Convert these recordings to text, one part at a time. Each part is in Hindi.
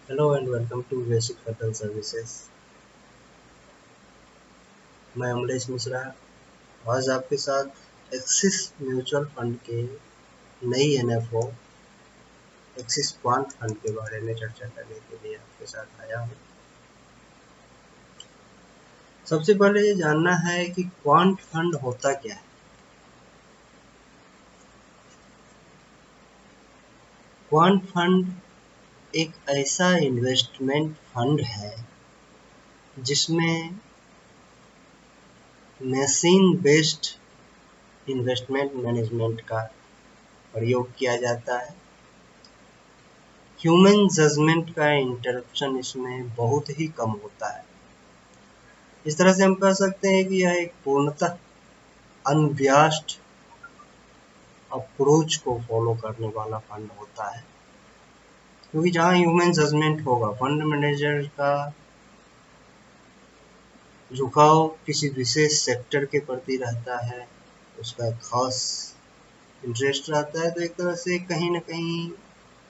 Hello and welcome to basic fundal services. मैं अमलेश मिश्रा आज आपके साथ एक्सिस म्यूचुअल फंड के नई एनएफओ एक्सिस क्वांट फंड के बारे में चर्चा करने के लिए आपके साथ आया हूँ। सबसे पहले ये जानना है कि क्वांट फंड होता क्या है। क्वांट फंड एक ऐसा इन्वेस्टमेंट फंड है जिसमें मशीन बेस्ड इन्वेस्टमेंट मैनेजमेंट का प्रयोग किया जाता है। ह्यूमन जजमेंट का इंटरप्शन इसमें बहुत ही कम होता है। इस तरह से हम कह सकते हैं कि यह एक पूर्णतः अनबियास्ड अप्रोच को फॉलो करने वाला फंड होता है, क्योंकि जहाँ ह्यूमन जजमेंट होगा, फंड मैनेजर का झुकाव किसी विशेष सेक्टर के प्रति रहता है, उसका खास इंटरेस्ट रहता है, तो एक तरह से कहीं ना कहीं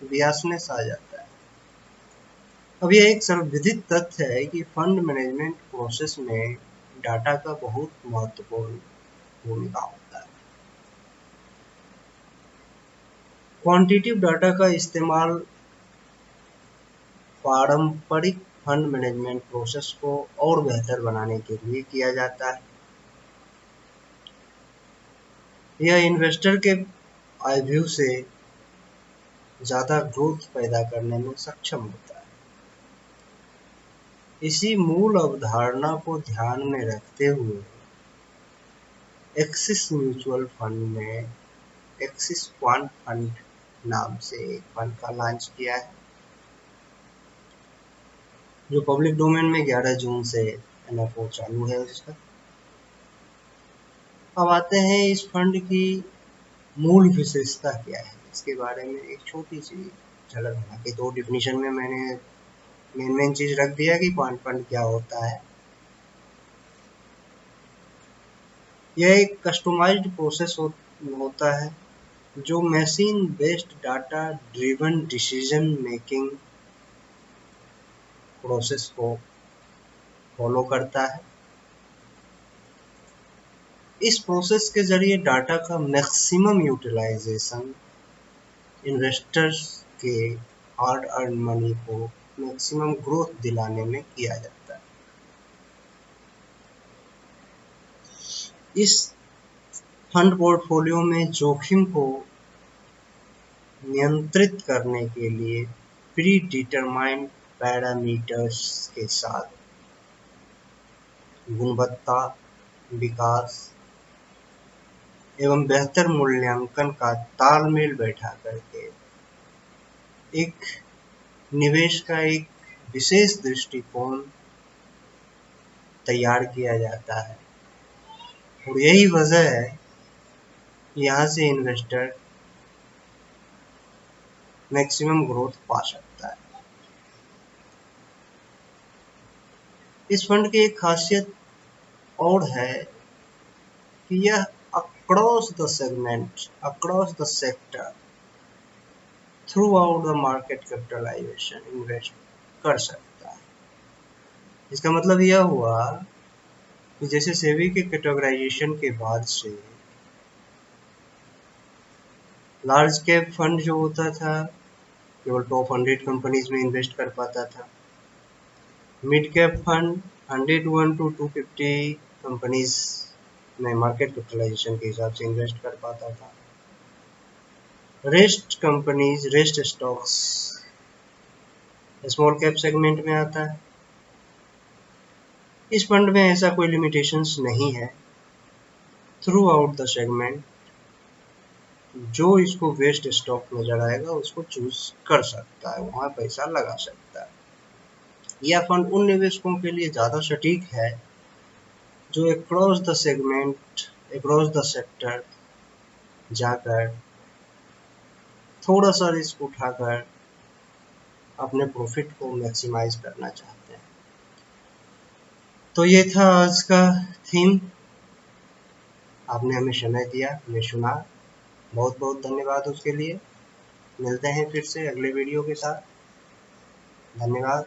बियासनेस आ जाता है। अब यह एक सर्वविदित तथ्य है कि फंड मैनेजमेंट प्रोसेस में डाटा का बहुत महत्वपूर्ण भूमिका होता है। क्वांटिटेटिव डाटा का इस्तेमाल पारंपरिक फंड मैनेजमेंट प्रोसेस को और बेहतर बनाने के लिए किया जाता है। यह इन्वेस्टर के आय व्यू से ज़्यादा ग्रोथ पैदा करने में सक्षम होता है। इसी मूल अवधारणा को ध्यान में रखते हुए एक्सिस म्यूचुअल फंड ने एक्सिस क्वांट फंड नाम से एक फंड का लॉन्च किया है, जो पब्लिक डोमेन में 11 जून से एनएफओ चालू है उसका। अब आते हैं इस फंड की मूल विशेषता क्या है, इसके बारे में एक छोटी सी झलक। हालांकि दो डिफिनीशन में मैंने मेन चीज रख दिया कि क्वांट फंड क्या होता है। यह एक कस्टमाइज्ड प्रोसेस होता है जो machine based data driven decision making process को फॉलो करता है। इस प्रोसेस के जरिए डाटा का मैक्सिमम यूटिलाइजेशन इन्वेस्टर्स के हार्ड अर्न मनी को मैक्सिमम ग्रोथ दिलाने में किया जाता है। इस फंड पोर्टफोलियो में जोखिम को नियंत्रित करने के लिए प्री डिटरमाइंड पैरामीटर्स के साथ गुणवत्ता, विकास एवं बेहतर मूल्यांकन का तालमेल बैठा करके एक निवेश का एक विशेष दृष्टिकोण तैयार किया जाता है। और यही वजह है यहाँ से इन्वेस्टर मैक्सिमम ग्रोथ पा सकता है। इस फंड की एक खासियत और है कि यह across the segment, across the sector, throughout the market capitalisation invest कर सकता है। इसका मतलब यह हुआ कि जैसे सेबी के कैटेगराइजेशन के बाद से लार्ज कैप फंड जो होता था केवल टॉप 100 कंपनीज में इन्वेस्ट कर पाता था। Mid cap fund 101 to 250 companies में मार्केट कैपिटलाइजेशन के हिसाब से इन्वेस्ट कर पाता था। Rest companies, rest stocks small cap segment में आता है। इस फंड में ऐसा कोई लिमिटेशंस नहीं है। थ्रू आउट द सेगमेंट जो इसको बेस्ट स्टॉक नजर आएगा उसको चूज कर सकता है, वहां पैसा लगा सकता है। यह फंड उन निवेशकों के लिए ज्यादा सटीक है जो across the segment, across the sector जाकर थोड़ा सा रिस्क उठाकर अपने प्रॉफिट को मैक्सिमाइज करना चाहते हैं। तो ये था आज का थीम। आपने हमें समय दिया, हमें सुना, बहुत बहुत धन्यवाद उसके लिए। मिलते हैं फिर से अगले वीडियो के साथ। धन्यवाद।